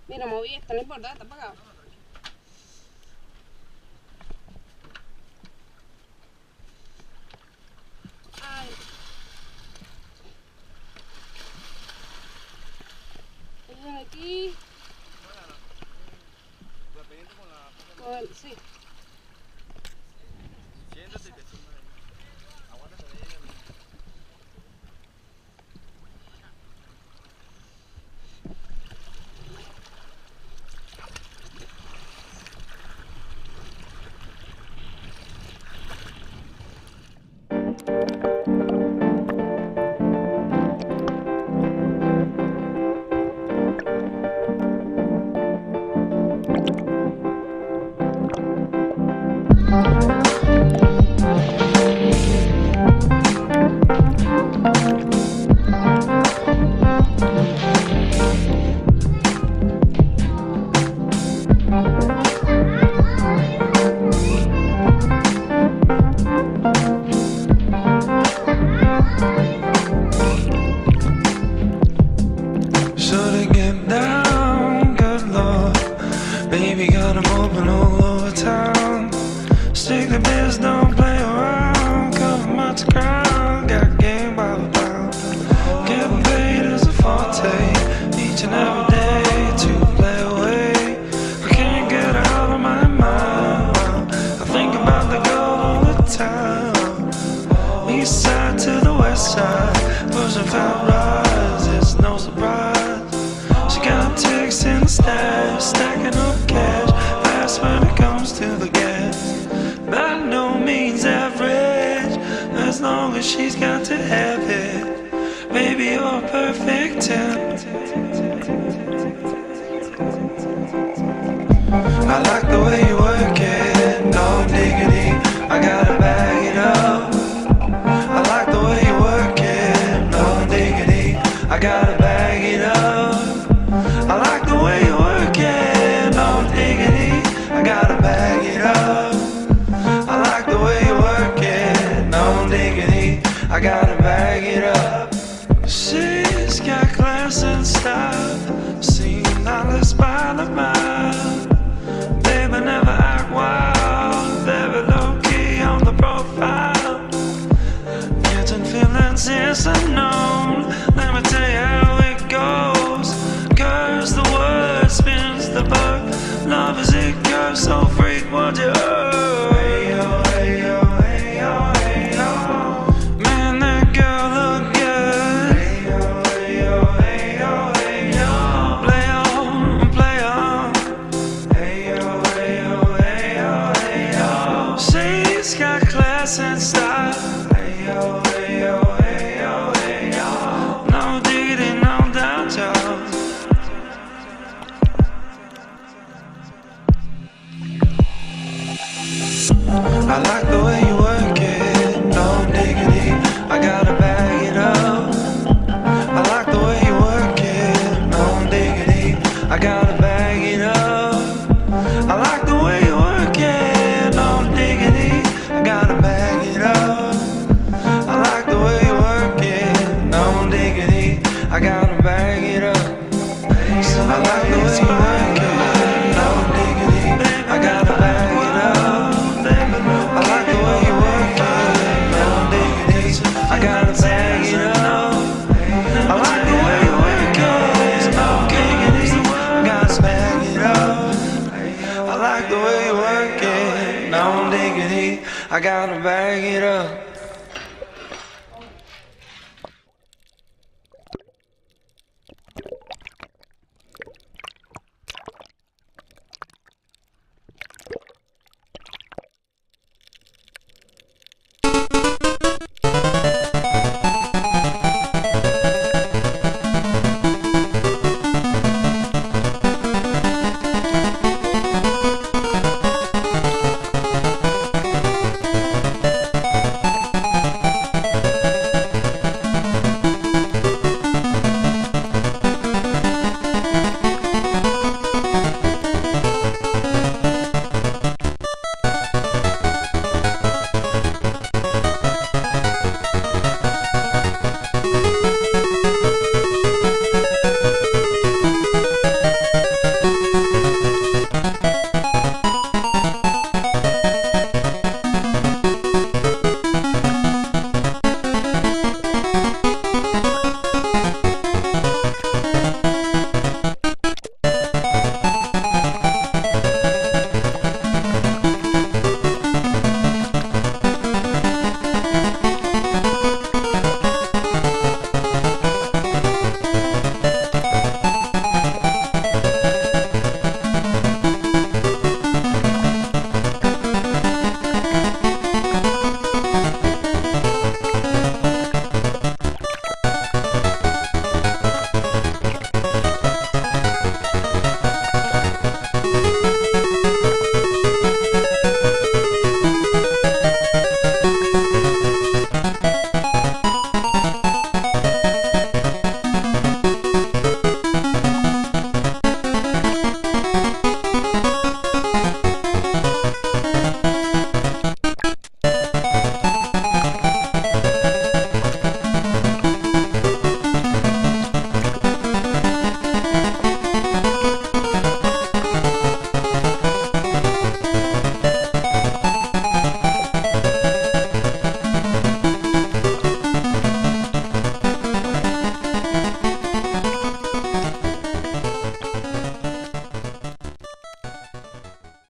Mira, moví esto, no importa, está apagado. Ay. Miren aquí. Con el, sí. Siéntate y te sumas ahí. Aguántate de ella. Stick the biz, don't play around. Cover much ground, got game by the pound. Getting paid is a forte, each and every day to play away. I can't get out of my mind. I think about the girl all the time. East side to the west side, pushing fat rides, it's no surprise. She got ticks in the stash, stacking up cash, fast when it comes to the gas. By no means average, as long as she's got to have it. Baby, you're a perfect 10. I like the way you work it, no diggity, I gotta bag it up. I like the way you work it, no diggity, I gotta bag it up. I like the way you work it, no diggity, I gotta bag it up. I like the way you work it, no diggity, I gotta bag it up. She's got class and style, seen dollars by the mile. Baby, never act wild, very low key on the profile. Getting feelings is unknown, let me tell you how it goes. Curves the word, spins the verb, love is it curves, so freak what you heard. And style. Ayo, ayo, ayo, ayo. No diggity, no doubt, y'all. I like the way you work it, no diggity, I gotta bag it up. I like the way you work it, no diggity, I gotta bag it up. I like the way you work it, no diggity, I gotta bag it up. I like the way you work it, no diggity, I gotta bag it up. I like the way you work it, no diggity, I gotta bag it up. I like the way you work it, no diggity, I gotta bag it up. I like the way you work it, no diggity, I gotta bag it up. I like the way you work it, no diggity, I gotta bag it up.